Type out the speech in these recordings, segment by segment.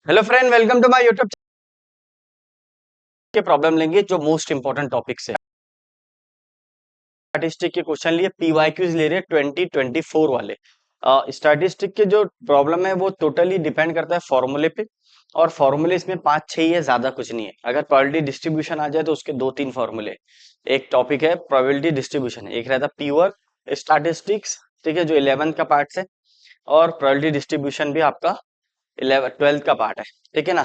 Hello friend, welcome to my YouTube के problem लेंगे जो मोस्ट इंपॉर्टेंट टॉपिक से स्टैटिस्टिक के क्वेश्चन लिए पीवाईक्यूज ले रहे हैं 2024 वाले। स्टैटिस्टिक के जो प्रॉब्लम है वो टोटली डिपेंड करता है फॉर्मूले पे, और फॉर्मूले इसमें 5-6 ही है, ज्यादा कुछ नहीं है। अगर प्रोबेबिलिटी डिस्ट्रीब्यूशन आ जाए तो उसके 2-3 फॉर्मूले। एक टॉपिक है प्रोबेबिलिटी डिस्ट्रीब्यूशन, एक रहता है प्योर स्टैटिस्टिक्स, ठीक है, जो 11th का पार्ट है, और प्रोबेबिलिटी डिस्ट्रीब्यूशन भी आपका 12th का पार्ट है, ठीक है ना।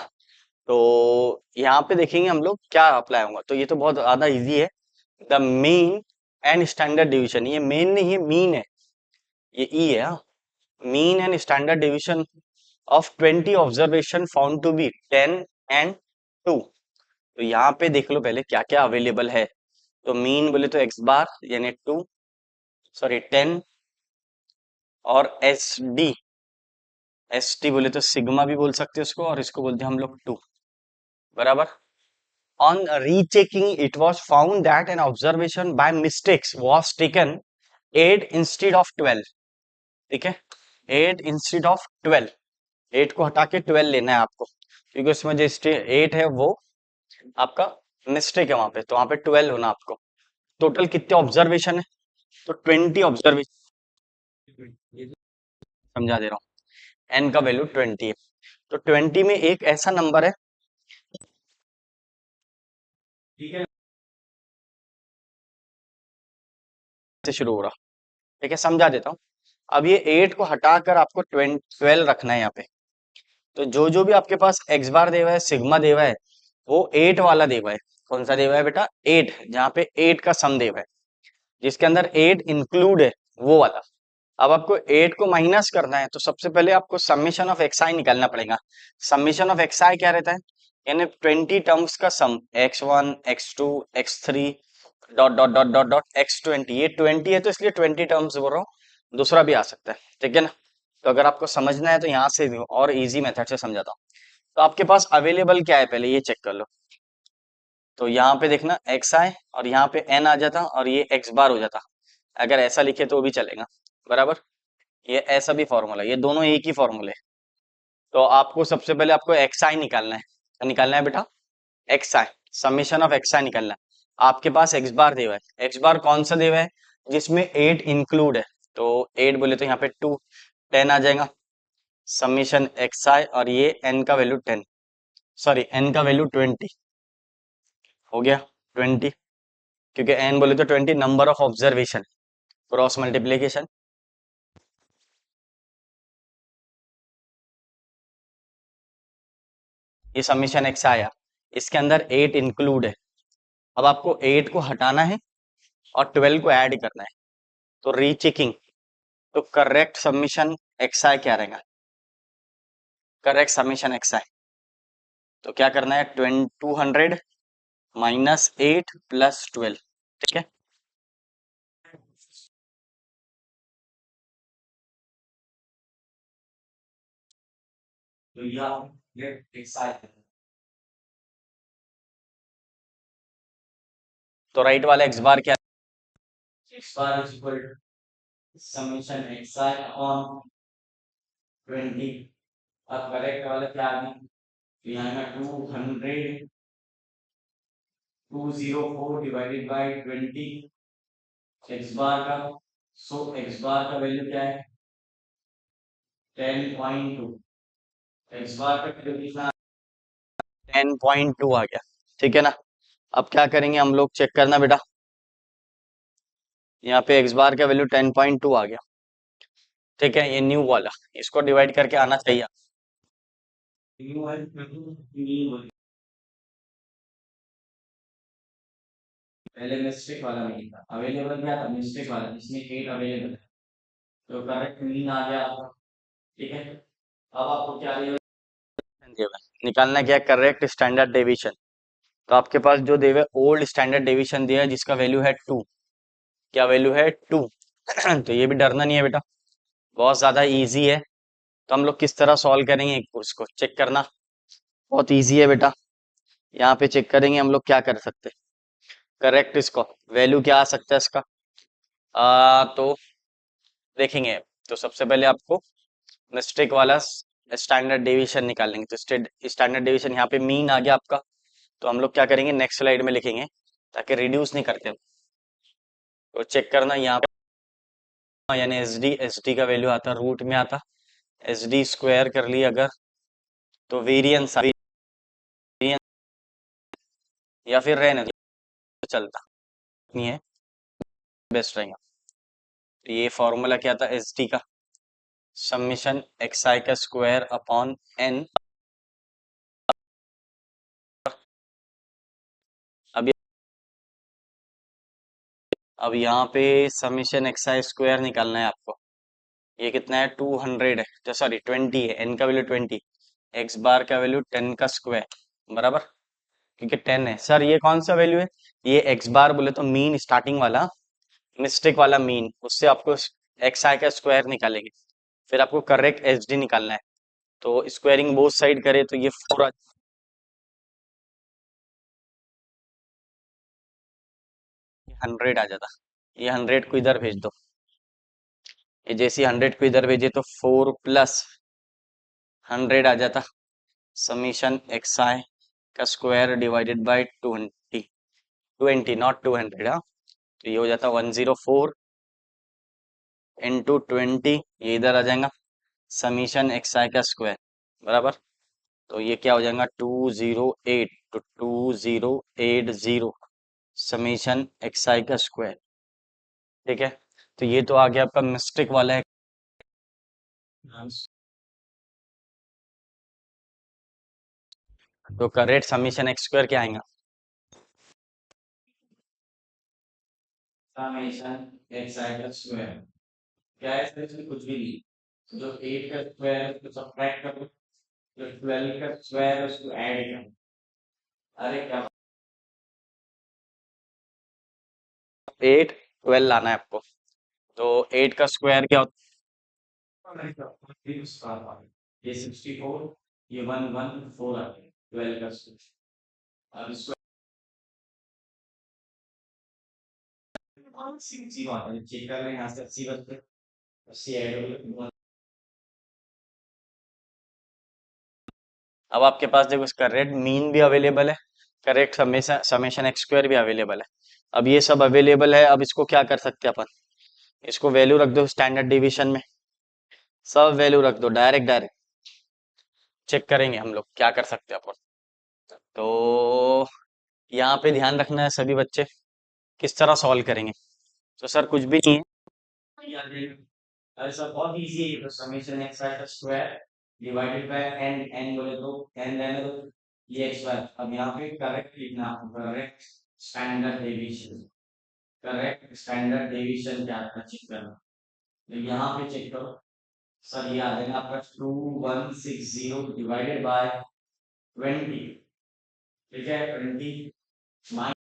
तो यहाँ पे देखेंगे हम लोग क्या अप्लाई होगा। तो ये तो बहुत ज्यादा इजी है। The mean and standard division, ये मेन नहीं है, मीन है, ये ई है। Mean and standard division of 20 observation found to be 10 and 2। तो यहाँ पे देख लो पहले क्या क्या अवेलेबल है। तो मीन बोले तो एक्स बार यानी 2, सॉरी 10, और एस टी बोले तो सिग्मा भी बोल सकते हैं उसको, और इसको बोलते हैं हम लोग 2, बराबर। On rechecking, it was found that an observation by mistakes was taken 8 instead of 12। ठीक है, 8 instead of 12। 8 को हटा के 12 लेना है आपको, क्योंकि उसमें जो 8 है वो आपका मिस्टेक है वहां पे, तो वहां पे 12 होना आपको। टोटल कितने ऑब्जर्वेशन है? तो 20 ऑब्जर्वेशन, समझा दे रहा हूँ। एन का वैल्यू 20 है, तो 20 में एक ऐसा नंबर है, ठीक है, से शुरू हो रहा, ठीक है, समझा देता हूँ। अब ये 8 को हटाकर आपको 12 रखना है यहाँ पे। तो जो जो भी आपके पास एक्स बार देवा है, सिग्मा देवा है, वो 8 वाला देवा है। कौन सा देवा है बेटा? 8, जहाँ पे 8 का सम देवा है, जिसके अंदर 8 इंक्लूड है, वो वाला। अब आपको 8 को माइनस करना है, तो सबसे पहले आपको समेशन ऑफ एक्स आई निकालना पड़ेगा। समेशन ऑफ एक्स आई क्या रहता है? यानी 20 टर्म्स का सम, x1 x2 x3 dot dot dot dot dot x20। ये 20 है तो इसलिए 20 टर्म्स बोल रहा हूँ, दूसरा भी आ सकता है, ठीक है ना। तो अगर आपको समझना है तो यहाँ से और इजी मेथड से समझाता हूँ। तो आपके पास अवेलेबल क्या है पहले ये चेक कर लो। तो यहाँ पे देखना एक्स आई, और यहाँ पे एन आ जाता, और ये एक्स बार हो जाता। अगर ऐसा लिखे तो भी चलेगा, बराबर। ये ऐसा भी फॉर्मूला, ये दोनों एक ही फॉर्मूले। तो आपको सबसे पहले आपको एक्स आई निकालना है। क्या निकालना है बेटा? X i, summation of x i निकालना है। आपके पास एक्स बार देवा है, एक्स बार कौन सा देवा है? जिसमें 8 इंक्लूड है। तो 8 बोले तो यहाँ पे 2, 10 आ जाएगा। समेशन एक्स आई, और ये एन का वैल्यू 10, सॉरी एन का वैल्यू 20 हो गया, 20। क्योंकि एन बोले तो 20 number of observation, cross multiplication. ये समेशन एक्स आया, इसके अंदर 8 इंक्लूड है। अब आपको 8 को हटाना है और 12 को ऐड करना है। तो रीचेकिंग, तो करेक्ट सबमिशन एक्स आई क्या रहेगा? करेक्ट सबमिशन एक्स आई, तो क्या करना है? 200 माइनस 8 प्लस 12, ठीक है। तो ये एक्स आई, तो राइट वाला एक्स बार क्या? X bar is equal to summation x I upon 20। अब करेक्ट वाला क्या आ गया? तो यहाँ में 204 डिवाइडेड बाई 20 एक्स बार का। सो एक्स बार का वैल्यू क्या है? 10.2। एक्स बार का वैल्यू कितना? 10.2 आ गया, ठीक है ना। अब क्या करेंगे हम लोग, चेक करना बेटा। यहाँ पे एक्स बार का वैल्यू 10.2 आ गया, ठीक है। ये न्यू वाला, इसको डिवाइड करके आना चाहिए। पहले मिस्टेक वाला नहीं था अवेलेबल, क्या था? मिस्टेक वाला, जिसमें 8 अवेलेबल है। तो करेक्ट मीन आ गया आपका, ठीक है। अब आपको क्या निकालना, क्या? Correct standard deviation. तो आपके पास जो दिया है ओल्ड स्टैंडर्ड डेविएशन दिया है, जिसका वैल्यू है 2। क्या वैल्यू है? 2। तो ये भी डरना नहीं है बेटा, बहुत ज्यादा इजी है। तो हम लोग किस तरह सॉल्व करेंगे उसको चेक करना, बहुत इजी है बेटा। यहाँ पे चेक करेंगे हम लोग क्या कर सकते हैं। करेक्ट इसको वैल्यू क्या आ सकता है इसका? तो देखेंगे। तो सबसे पहले आपको मिस्टेक वाला स्टैंडर्ड डेविएशन निकालेंगे। तो स्टैंडर्ड डेविएशन यहाँ पे मीन आ गया आपका। तो हम लोग क्या करेंगे, नेक्स्ट स्लाइड में लिखेंगे ताकि रिड्यूस नहीं करते। तो चेक करना यहाँ पे, यानी एस डी का वैल्यू आता रूट में आता, एस डी स्क्वायर कर लिया अगर, तो वेरियंस या फिर रहने दो चलता नहीं है, बेस्ट रहेगा। तो ये फॉर्मूला क्या था एस डी का, समीशन एक्स आई का स्क्वायर अपॉन एन। अब अब यहाँ पे समीशन एक्स आई स्क्वायर निकालना है आपको। ये कितना है, 200 है, तो सॉरी 20 है, एन का वैल्यू 20, एक्स बार का वैल्यू 10 का स्क्वायर बराबर, क्योंकि 10 है। सर ये कौन सा वैल्यू है, ये एक्स बार बोले तो मीन स्टार्टिंग वाला, मिस्टेक वाला मीन, उससे आपको एक्स आई का स्क्वायर निकालेंगे, फिर आपको करेक्ट एच डी निकालना है। तो स्क्वायरिंग बोथ साइड करे तो ये 4 100 आ जाता। ये 100 को इधर भेज दो, ये जैसे 100 को इधर भेजे तो 4 प्लस 100 आ जाता, समीशन एक्स आई का स्क्वायर डिवाइडेड बाय 20, 20 नॉट 200। हाँ, तो ये हो जाता 104 इंटू 20, ये इधर आ जाएगा, समीशन एक्स आई का स्क्वायर बराबर। तो ये क्या हो जाएगा, 208 तो 2080 समीशन एक्स आई का स्क्वायर। ठीक है, तो ये तो आ गया आपका मिस्टेक वाला है। तो करेक्ट समीशन एक्स स्क्वायर क्या आएगा, समीशन एक्स आई का स्क्वायर क्या है सर, इसमें कुछ भी नहीं, जो 8 का स्क्वायर है उसको सब्ट्रैक्ट करो, जो 12 का स्क्वायर है उसको ऐड करो। अरे क्या, 8 12 लाना है आपको, तो 8 का स्क्वायर क्या होता है, ये 64, ये 114 आ गया 12 का स्क्वायर। अब इसको 0 आता है, चेक कर रहे हैं, यहाँ से 80 बचते हैं, 80 ऐड हो गया। अब आपके पास देखो इसका रेड मीन भी अवेलेबल है, correct summation summation x square भी अवेलेबल है। अब ये सब अवेलेबल है, अब इसको क्या कर सकते हैं अपन, इसको वैल्यू रख दो स्टैंडर्ड डिवीजन में, सब वैल्यू रख दो, डायरेक्ट डायरेक्ट चेक करेंगे हम लोग क्या कर सकते हैं अपन। तो यहाँ पे ध्यान रखना है सभी बच्चे, किस तरह सॉल्व करेंगे। तो सर कुछ भी नहीं है, ऐसा बहुत इजी है, तो समेशन एक्स वाई का square divided by N, N बोले तो एन रहने दो, ये एक्स वाई। अब यहाँ पे करेक्ट लिखना, correct standard deviation, correct standard deviation क्या आता है चेक करना। तो यहाँ पे चेक करो सर, ये आ जाएगा आपका 2160 डिवाइडेड बाय 20, ठीक है 20 माइनस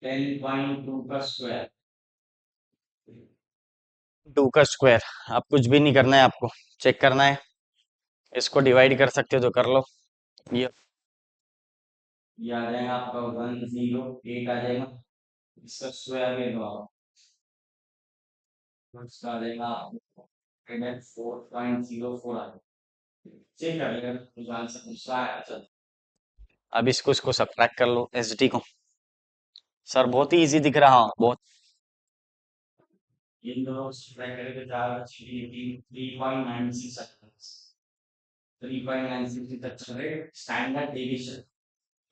10.2 का स्क्वायर, 2 का स्क्वायर। अब कुछ भी नहीं करना है आपको, चेक करना है, इसको डिवाइड कर सकते हो तो कर लो। ये आ जाएगा आपका 108 आ जाएगा, इसका स्क्वायर ले लो आप, तो इसका आ जाएगा आपको 4.04 आ जाएगा। चेक कर लेगा तो आंसर दूसरा आया। चल अब इसको सब्ट्रैक्ट कर लो एस डी को। सर बहुत ही इजी दिख रहा, हाँ बहुत। इन दोनों सब्ट्रैक्ट करेंगे तो 4 3.96 आता है, 3.96 अच्छा रेट स्टैंडर्ड डेविएशन,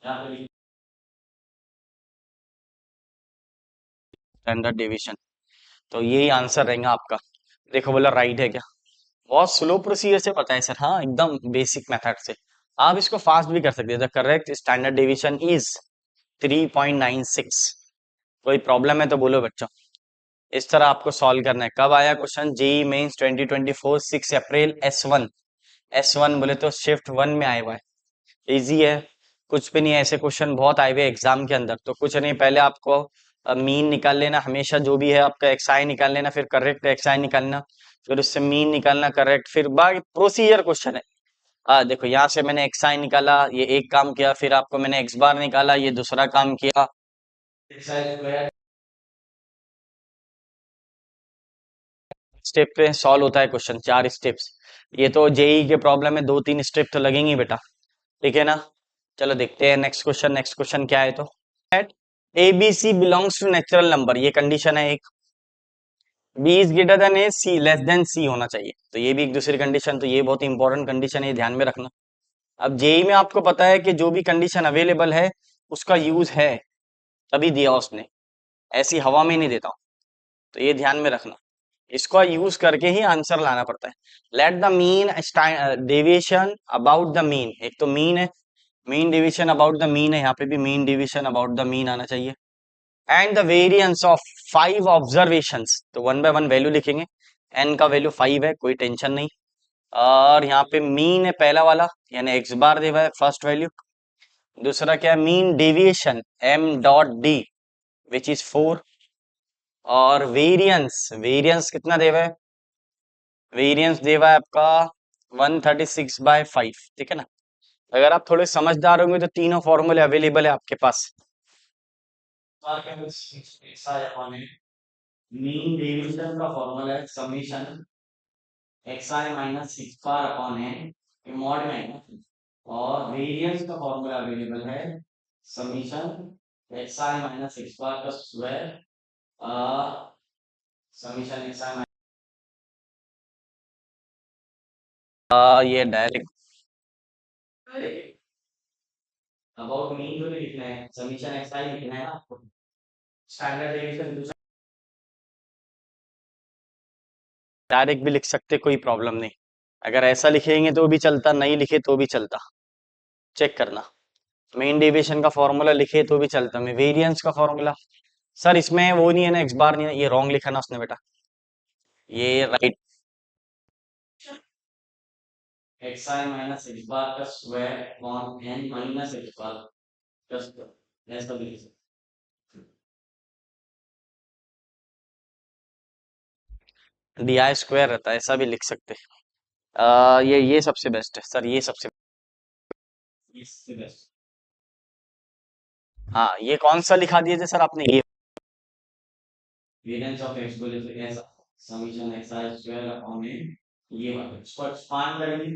यहाँ पे स्टैंडर्ड डेविएशन। तो यही आंसर रहेगा आपका। देखो बोला राइट है क्या, बहुत स्लो प्रोसीजर से पता है सर, हाँ एकदम बेसिक मेथड से। आप इसको फास्ट भी कर सकते हैं। The correct standard deviation is 3.96। कोई प्रॉब्लम है तो बोलो बच्चों। इस तरह आपको सॉल्व करना है। कब आया क्वेश्चन, जेई मेंस 2024 6 अप्रैल, S1, S1 बोले तो शिफ्ट 1 में आया हुआ है, इजी है, कुछ भी नहीं है। ऐसे क्वेश्चन बहुत आए हुए एग्जाम के अंदर, तो कुछ नहीं, पहले आपको मीन निकाल लेना, हमेशा जो भी है आपका एक्स आई निकाल लेना, फिर करेक्ट एक्स आई निकालना, फिर उससे मीन निकालना करेक्ट, फिर बाकी प्रोसीजर क्वेश्चन है। देखो यहाँ से मैंने एक्स आई निकाला, ये एक काम किया, फिर आपको मैंने एक्स बार निकाला, ये दूसरा काम किया। स्टेप पे सॉल्व होता है क्वेश्चन, 4 स्टेप्स। ये तो जेई के प्रॉब्लम में 2-3 स्टेप तो लगेंगी बेटा, ठीक है ना। चलो देखते हैं नेक्स्ट क्वेश्चन। नेक्स्ट क्वेश्चन क्या है, तो A B C belongs to natural number, ये कंडीशन है एक। B is greater than A, C less than C होना चाहिए, तो ये भी एक दूसरी कंडीशन, तो ये बहुत इंपॉर्टेंट कंडीशन है, ध्यान में रखना। अब जेई में आपको पता है कि जो भी कंडीशन अवेलेबल है उसका यूज है, तभी दिया उसने, ऐसी हवा में नहीं देता हूं, तो ये ध्यान में रखना, इसका यूज करके ही आंसर लाना पड़ता है। Let the mean deviation about the mean, एक तो मीन है, mean division about the mean है, यहाँ पे भी mean division about the mean आना चाहिए। And the variance of 5 observations, तो वन बाय वन वैल्यू लिखेंगे, एन का वैल्यू 5 है, कोई टेंशन नहीं। और यहाँ पे मीन है पहला वाला, यानी एक्स बार दे हुआ है फर्स्ट वैल्यू। दूसरा क्या है, mean deviation M dot D which is 4। और वेरिएंस, वेरिएंस कितना दे हुआ है, वेरिएंस दे हुआ है आपका 136/5, ठीक है ना। अगर आप थोड़े समझदार होंगे तो तीनों फॉर्मूले अवेलेबल है आपके पास। मीन डेविएशन का फॉर्मूला है समीशन एक्स आई minus six bar upon n, mod में है ना। और वेरिएंस का फॉर्मूला अवेलेबल है समीशन एक्स आई माइनस सिक्स बार का स्क्वायर, समीशन एक्स आई, ये डायरेक्ट अबाउट मीन को भी लिखना है, समीशन एक्स आई लिखना है ना आपको, स्टैंडर्ड डेविएशन डायरेक्ट भी लिख सकते, कोई प्रॉब्लम नहीं। अगर ऐसा लिखेंगे तो भी चलता, नहीं लिखे तो भी चलता, चेक करना। मेन डेविएशन का फॉर्मूला लिखे तो भी चलता, मैं वेरिएंस का फॉर्मूला, सर इसमें वो नहीं है ना, एक्स बार नहीं है, ये रॉन्ग लिखा ना उसने बेटा, ये राइट, एक्स आई माइनस एक्स बार का square upon n minus x bar का स्क्वायर, ऐसा भी लिख सकते, दिया स्क्वायर रहता है, ऐसा भी लिख सकते। ये सबसे बेस्ट है सर, ये सबसे बेस्ट। हाँ, ये कौन सा लिखा दिया थे सर आपने, ये वेरिएंस ऑफ एक्स बोले तो ऐसा समीशन एक्स आई स्क्वायर अपॉन ए, ये वाला इसको एक्सपांड करेंगे,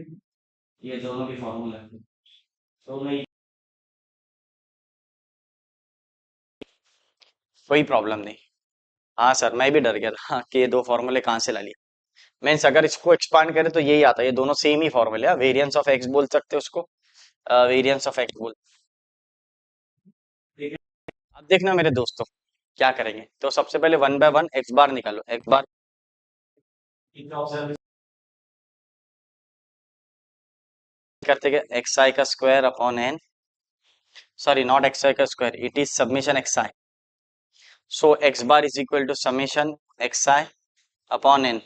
ये दोनों के फॉर्मूला है, तो मैं कोई प्रॉब्लम नहीं। हाँ सर, मैं भी डर गया था, हाँ, कि ये दो फॉर्मूले कहाँ से ला लिए। मीन्स अगर इसको एक्सपांड करें तो यही आता है, ये दोनों सेम ही फॉर्मूले है, वेरिएंस ऑफ एक्स बोल सकते हैं उसको, वेरिएंस ऑफ एक्स बोल। ठीक है, अब देखना मेरे दोस्तों क्या करेंगे, तो सबसे पहले one by one x bar निकालो, एक्स बार करते गए, एक्स आई का square upon n, sorry not x i का square, it is submission x i, so x bar is equal to summation x I upon n,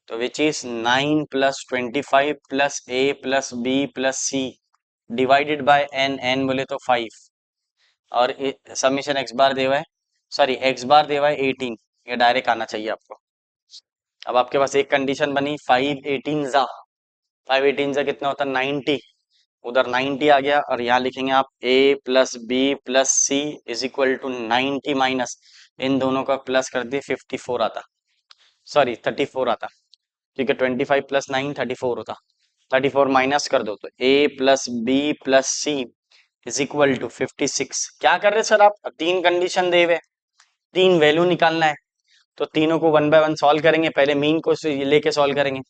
तो which is 9 plus 25 plus a plus B plus c divided by N, N बोले तो 5, और summation x बार दे हुआ है, sorry x बार दे हुआ है 18, ये direct आना चाहिए आपको। अब आपके पास एक कंडीशन बनी, 5 18 कितना होता है 90, उधर 90 आ गया, और यहाँ लिखेंगे आप a plus B plus C is equal to 90 minus, इन दोनों का प्लस कर दिए 54 आता, सॉरी 34 आता, क्योंकि 25 प्लस 9 34 होता, 34 माइनस कर दो तो a plus B plus C is equal to 56। क्या कर रहे सर आप, तीन कंडीशन दे हुए, तीन वैल्यू निकालना है, तो तीनों को वन बाय वन सॉल्व करेंगे, पहले मीन को लेके सॉल्व करेंगे,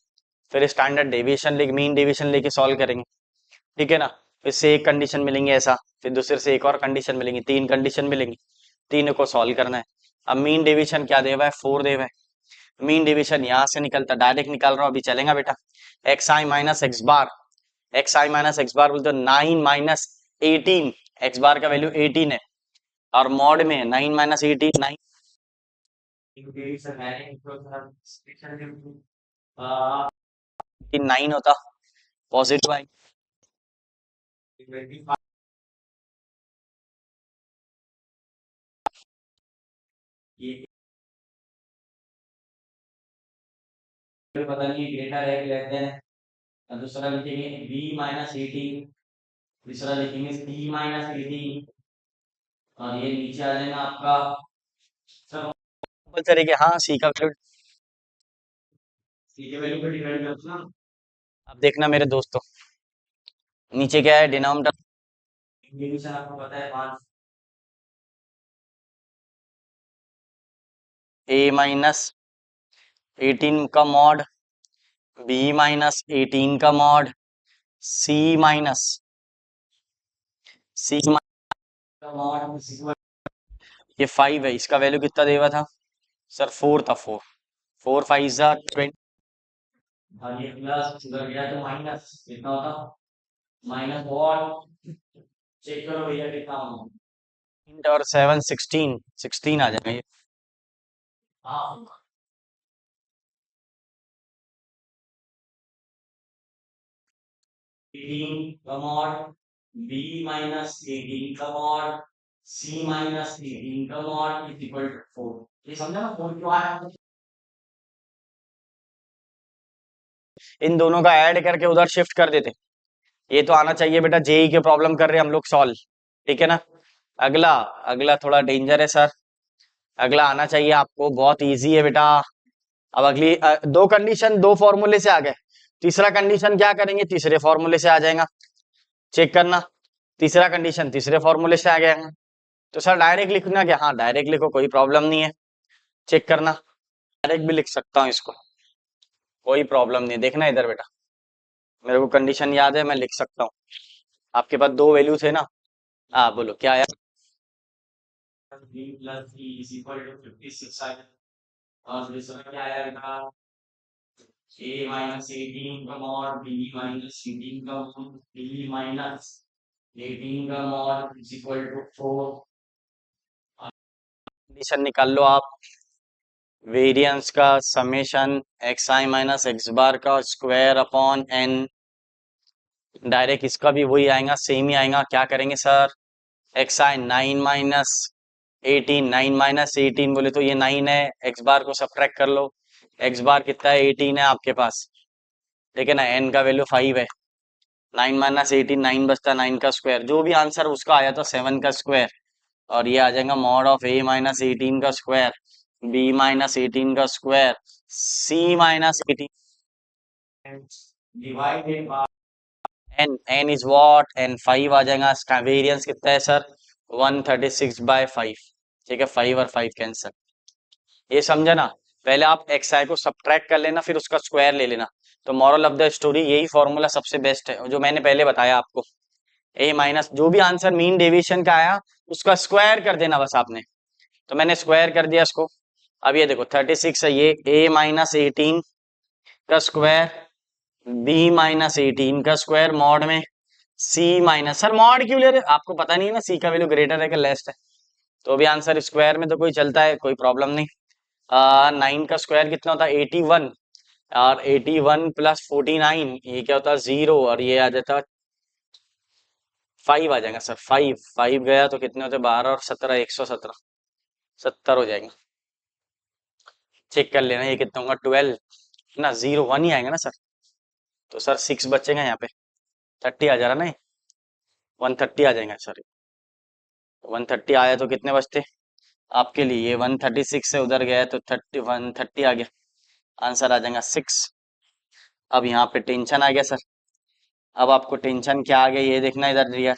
फिर स्टैंडर्ड डेविएशन लेके मीन डेविएशन लेके सॉल्व करेंगे, ठीक है ना। फिर से एक कंडीशन मिलेंगे ऐसा, फिर दूसरे से एक और कंडीशन मिलेंगी, तीन कंडीशन मिलेंगी, तीनों को सॉल्व करना है। अब मीन डेविएशन क्या दे हुआ है, 4 दे हुआ है, मीन डिवीजन यहाँ से निकलता, डायरेक्ट निकाल रहा हूँ, अभी चलेगा बेटा। एक्स आई माइनस एक्स बार, एक्स आई माइनस एक्स बार बोलते 9 माइनस 18, एक्स बार का वैल्यू 18 है, और मॉड में 9 माइनस 18 9, 9 होता, पॉजिटिव आई, ये पता नहीं ग्रेटर है कि लेस देन है, और दूसरा लिखेंगे b माइनस 18, तीसरा लिखेंगे c माइनस 18, और ये नीचे आ जाएगा आपका कंपलसरी के, हाँ सी का वैल्यू, सी के वैल्यू पे डिपेंड करता है ना, अब देखना मेरे दोस्तों, नीचे क्या है डिनोमिनेटर, डिवीजन आपको पता है 5, a माइनस 18 का मॉड, b माइनस 18 का मॉड, c माइनस c का मॉड, ये 5 है, इसका वैल्यू कितना दे हुआ था सर, 4 था, 4, 4 5 जा 20, और ये प्लस उधर गया तो माइनस कितना होता, माइनस वॉट, चेक करो भैया कितना होगा, और 7 16 16 आ जाएगा ये। हाँ 18 का मॉड, b माइनस 18 का मॉड, c माइनस 18 का मॉड इज इक्वल टू 4, ये समझा ना 4 क्यों आया, इन दोनों का ऐड करके उधर शिफ्ट कर देते, ये तो आना चाहिए बेटा, जेई के प्रॉब्लम कर रहे हैं हम लोग सॉल्व, ठीक है ना। अगला, अगला थोड़ा डेंजर है सर, अगला आना चाहिए आपको, बहुत इजी है बेटा। अब अगली दो कंडीशन दो फॉर्मूले से आ गए, तीसरा कंडीशन क्या करेंगे, तीसरे फॉर्मूले से आ जाएगा, चेक करना, तीसरा कंडीशन तीसरे फॉर्मूले से आ गया, तो सर डायरेक्ट लिखना क्या, हाँ डायरेक्ट लिखो, कोई प्रॉब्लम नहीं है, चेक करना, डायरेक्ट भी लिख सकता हूँ इसको, कोई प्रॉब्लम नहीं, देखना इधर बेटा, मेरे को कंडीशन याद है, मैं लिख सकता हूँ, आपके पास दो वैल्यू थे ना, हाँ बोलो क्या आया, 3 + 3 = 56 आया, और दूसरा क्या आया बेटा, a माइनस 18 का मॉड, b माइनस 18 का मॉड, b माइनस 18 का mod is equal to 4, condition निकाल लो आप, वेरिएंस का समेशन एक्स आई माइनस एक्स बार का स्क्वायर अपॉन एन, डायरेक्ट इसका भी वही आएगा, सेम ही आएगा, क्या करेंगे सर, एक्स आई 9 माइनस 18, 9 माइनस 18 बोले तो ये 9 है, एक्स बार को सब्ट्रैक्ट कर लो, एक्स बार कितना है 18 है आपके पास, ठीक है ना, एन का वैल्यू 5 है, 9 माइनस 18 9 बचता, 9 का स्क्वायर, जो भी आंसर उसका आया था 7 का स्क्वायर, और ये आ जाएगा मॉड ऑफ a माइनस 18 का स्क्वायर, b माइनस 18 का square, c minus 18 divided by n, n is what, n 5 आ जाएगा, इसका वेरिएंस कितना है सर 136/5, ठीक है, 5 और 5 कैंसिल, ये समझा ना, पहले आप xi को सब्ट्रैक्ट कर लेना, फिर उसका स्क्वायर ले लेना, तो मॉरल ऑफ द स्टोरी यही फॉर्मूला सबसे बेस्ट है, जो मैंने पहले बताया आपको, a माइनस जो भी आंसर मीन डेविएशन का आया उसका स्क्वायर कर देना बस आपने, तो मैंने स्क्वायर कर दिया इसको, अब ये देखो 36 है, ये a माइनस 18 का स्क्वायर, b माइनस 18 का स्क्वायर मॉड में c माइनस, सर मॉड क्यों ले रहे, आपको पता नहीं है ना c का वैल्यू ग्रेटर है कि लेस है, तो भी आंसर स्क्वायर में तो कोई चलता है, कोई प्रॉब्लम नहीं, 9 का स्क्वायर कितना होता है 81, और 81 प्लस 49 ये क्या होता है 0, और ये आ जाता 5 आ जाएगा सर, 5 5 गया तो कितने होते 12 और 17 117, 70 हो जाएगा, चेक कर लेना ये कितना होगा 12 ना, 0 1 ही आएगा ना सर, तो सर 6 बचेगा यहाँ पे, 30 आ जा रहा ना, 130 आ जाएगा सर, 130 आया तो कितने बचते आपके लिए, ये 136 से उधर गया है तो 130 आ गया, आंसर आ जाएगा 6, अब यहाँ पे टेंशन आ गया सर, अब आपको टेंशन क्या आ गया ये देखना इधर दिया,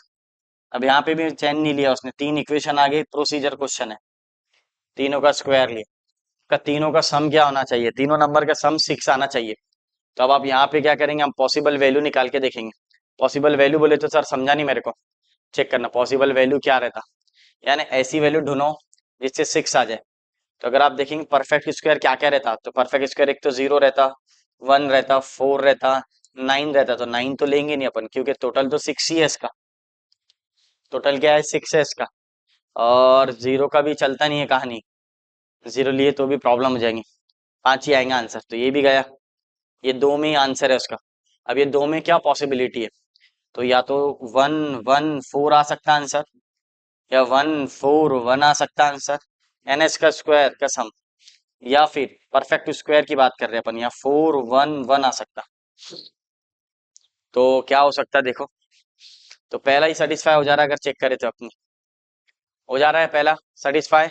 अब यहाँ पे भी चैन नहीं लिया उसने, 3 इक्वेशन आ गई, प्रोसीजर क्वेश्चन है, तीनों का स्क्वायर लिया, का तीनों का सम क्या होना चाहिए, तीनों नंबर का सम 6 आना चाहिए, तो अब आप यहाँ पे क्या करेंगे, हम पॉसिबल वैल्यू निकाल के देखेंगे, पॉसिबल वैल्यू बोले तो सर समझा नहीं मेरे को, चेक करना पॉसिबल वैल्यू क्या रहता, यानी ऐसी वैल्यू ढूंढो जिससे 6 आ जाए, तो अगर आप देखेंगे परफेक्ट स्क्वायर क्या क्या रहता, तो परफेक्ट स्क्वायर एक तो 0 रहता, 1 रहता, 4 रहता, 9 रहता, तो 9 तो लेंगे नहीं अपन, क्योंकि टोटल तो 6 ही है इसका, टोटल क्या है 6 है इसका, और 0 का भी चलता नहीं है कहानी, 0 लिए तो भी प्रॉब्लम हो जाएंगी, 5 ही आएंगे आंसर, तो ये भी गया, ये 2 में ही आंसर है उसका, अब ये 2 में क्या पॉसिबिलिटी है, तो या तो 1 1 4 आ सकता आंसर, या 1 4 1 आ सकता आंसर, एनएस का स्क्वायर का सम, या फिर परफेक्ट स्क्वायर की बात कर रहे हैं अपन, या 4 1 1 आ सकता, तो क्या हो सकता है देखो, तो पहला ही सेटिस्फाई हो जा रहा है, अगर चेक करें तो अपनी हो जा रहा है पहला सेटिस्फाई,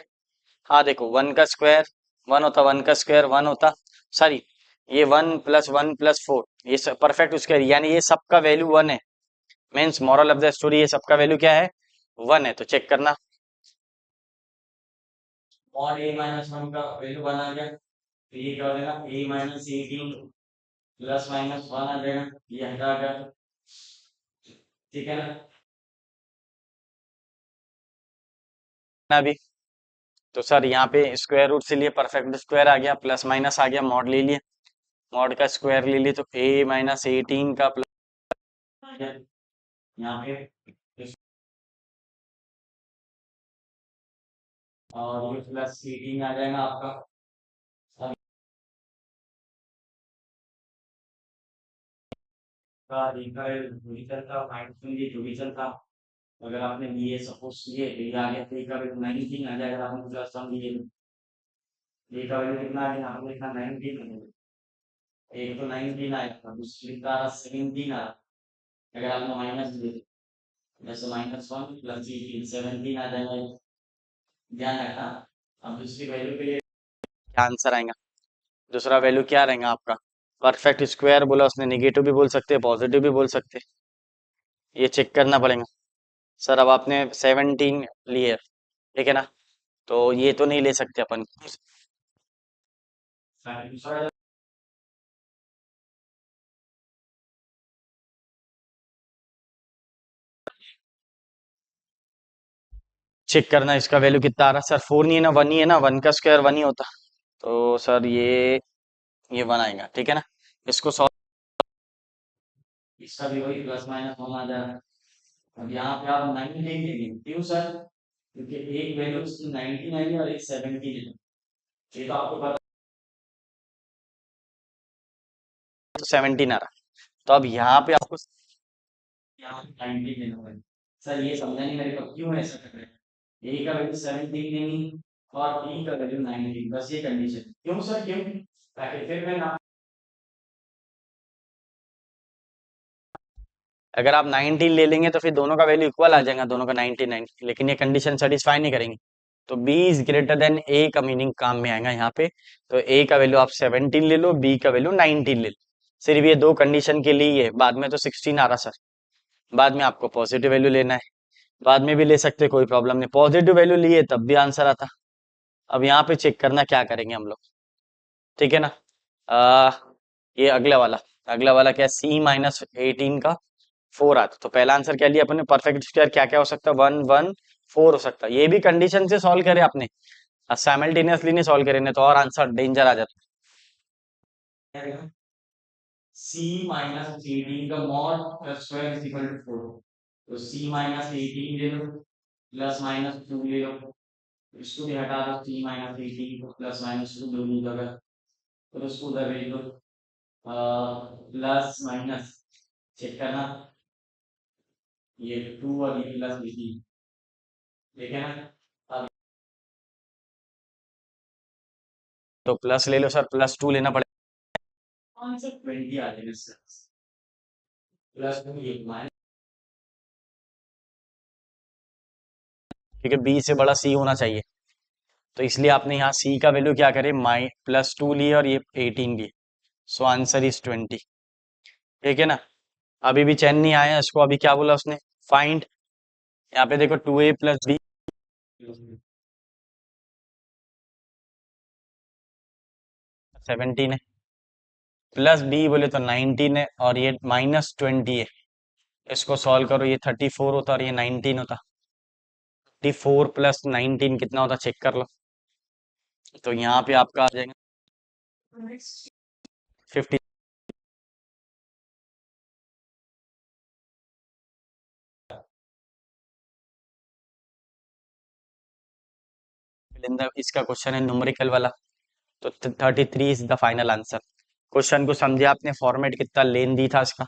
हाँ देखो 1 का स्क्वायर 1 होता, 1 का स्क्वायर 1 होता, सॉरी ये 1 + 1 + 4 ये परफेक्ट स्क्वायर, यानी ये सबका वैल्यू 1 है। Means moral of the story, ये सबका वैल्यू क्या है, 1 है। तो चेक करना, और a-1 का वैल्यू 1 आ गया, तो ये क्या हो जाएगा, a-18 ±1 आ जाएगा, ये हटा गया। ठीक है ना अभी। तो सर यहाँ पे स्क्वायर रूट से लिए परफेक्ट स्क्वायर आ गया, प्लस माइनस आ गया, मॉड ले लिए, मॉड का स्क्वायर ले लिए, तो a-18 का प्लस यहाँ पे, और ये +18 आ जाएगा आपका। का देखा है डिवीजन था, माइनस में ये डिवीजन था। अगर आपने लिए सपोज किए तो ये आ गया, तो का 19 आ जाएगा, आपने प्लस सम लिए, ये का वैल्यू कितना आ गया, आपने लिखा 19, एक तो 19 आया था, दूसरी का 17 आया। अगर आपने माइनस लिए, जैसे -1 + 18 17 आ जाएगा, ध्यान रखना। अब दूसरी वैल्यू के लिए क्या आंसर आएगा, दूसरा वैल्यू क्या रहेगा आपका, परफेक्ट स्क्वायर बोला उसने, निगेटिव भी बोल सकते हैं, पॉजिटिव भी बोल सकते हैं, ये चेक करना पड़ेगा। सर अब आपने 17 लिए, ठीक है ना, तो ये तो नहीं ले सकते अपन, चेक करना इसका वैल्यू कितना आ रहा है। सर 4 नहीं है ना, 1 ही है ना, 1 का स्क्वायर 1 ही होता, तो सर ये 1 आएगा, ठीक है ना। इसको सॉल्व, इसका भी वही ±1 आ जाएगा। अब यहाँ पे आप 9 लेंगे, क्यों सर, क्योंकि एक वैल्यू उसकी 19 आई है और एक 17 है, ये तो आपको पता, तो 17 आ रहा। तो अब यहाँ पे आपको यहाँ 19 लेना पड़ेगा। सर ये समझा नहीं मेरे को, क्यों ऐसा कर रहे हैं, ए का वैल्यू 17 लेनी और बी का वैल्यू 19, बस ये कंडीशन, क्यों सर क्यों, ताकि फिर मैं ना, अगर आप 19 ले लेंगे तो फिर दोनों का वैल्यू इक्वल आ जाएगा, दोनों का 99, लेकिन ये कंडीशन सेटिस्फाई नहीं करेंगे। तो b is greater then a का मीनिंग काम में आएगा यहाँ पे। तो a का वैल्यू आप 17 ले लो, b का वैल्यू 19 ले लो, सिर्फ ये दो कंडीशन के लिए ही है, बाद में तो 16 आ रहा सर, बाद में आपको पॉजिटिव वैल्यू लेना है, बाद में भी ले सकते, कोई प्रॉब्लम नहीं, पॉजिटिव वैल्यू लिए तब भी आंसर आता। अब यहाँ पे चेक करना क्या करेंगे हम लोग, ठीक है ना। आ, ये अगला वाला क्या है, C-18 का 4 आता, तो पहला आंसर क्या लिया अपने, परफेक्ट स्क्वायर क्या क्या हो सकता है, 1 1 4 हो सकता है, ये भी कंडीशन से सॉल्व करे आपने, साइमल्टेनियसली नहीं सॉल्व करे, नहीं तो और आंसर डेंजर आ जाता है। C-18 का mod plus square is equal to 4, तो C-18 ले लो, +-2 ले लो, इसको भी हटा दो, C-18 को +-2 दोनों जगह, तो इसको उधर भेज दो, प्लस माइनस चेक करना, ये 2 और ये +18, ठीक है ना। अब तो प्लस ले लो सर, +2 लेना पड़ेगा, आंसर 20 आ जाएगा सर, +2 ये माइनस, क्योंकि बी से बड़ा सी होना चाहिए, तो इसलिए आपने यहाँ सी का वैल्यू क्या करे, +2 लिए और ये 18 लिए, सो आंसर इज 20, ठीक है ना। अभी भी चैन नहीं आया इसको, अभी क्या बोला उसने, फाइंड, यहाँ पे देखो 2a + b 17 है, प्लस b बोले तो 19 है, और ये -20 है, इसको सॉल्व करो, ये 34 होता और ये 19 होता, 34 + 19 कितना होता चेक कर लो, तो यहाँ पे आपका आ जाएगा 50, इसका क्वेश्चन है न्यूमेरिकल वाला, तो 33 is the final answer. Question को समझे आपने, फॉर्मेट कितना लेंदी था इसका,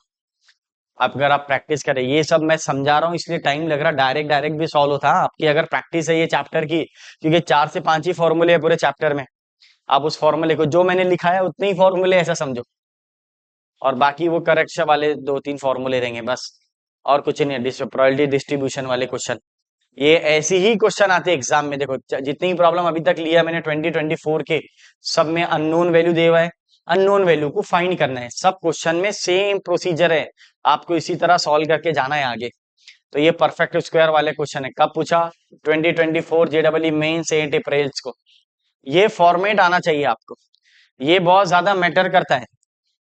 अब अगर आप प्रैक्टिस करें, ये सब मैं समझा रहा हूँ इसलिए टाइम लग रहा, डायरेक्ट डायरेक्ट भी सॉल्व होता है आपकी अगर प्रैक्टिस है ये चैप्टर की, क्योंकि 4 से 5 ही फॉर्मूले है पूरे चैप्टर में, आप उस फॉर्मूले को जो मैंने लिखा है उतने ही फॉर्मूले ऐसा समझो, और बाकी वो करेक्शन वाले 2 3 फॉर्मूले रहेंगे बस, और कुछ नहीं है, प्रोबेबिलिटी डिस्ट्रीब्यूशन वाले क्वेश्चन, ये ऐसे ही क्वेश्चन आते हैं एग्जाम में। देखो जितनी प्रॉब्लम अभी तक लिया मैंने 2024 के, सब में अननोन वैल्यू दे हुआ है, अननोन वैल्यू को फाइंड करना है। सब क्वेश्चन में सेम प्रोसीजर है, आपको इसी तरह सॉल्व करके जाना है आगे। तो ये परफेक्ट स्क्वायर वाले क्वेश्चन है, कब पूछा? 2024 जेडबलई मेंस 8 अप्रैल को। ये फॉर्मेट आना चाहिए आपको, ये बहुत ज्यादा मैटर करता है।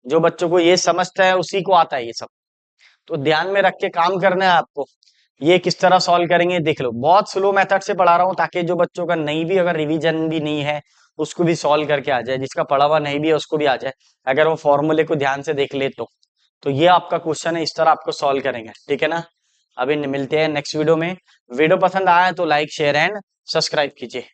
जो बच्चों को ये समझता है उसी को आता है ये सब, तो ध्यान में रख के काम करना है आपको। ये किस तरह सॉल्व करेंगे देख लो, बहुत स्लो मेथड से पढ़ा रहा हूँ ताकि जो बच्चों का नहीं भी, अगर रिवीजन भी नहीं है, उसको भी सॉल्व करके आ जाए, जिसका पढ़ा हुआ नहीं भी है उसको भी आ जाए, अगर वो फॉर्मूले को ध्यान से देख ले तो ये आपका क्वेश्चन है, इस तरह आपको सॉल्व करेंगे, ठीक है ना। अभी मिलते हैं नेक्स्ट वीडियो में। वीडियो पसंद आया तो लाइक शेयर एंड सब्सक्राइब कीजिए।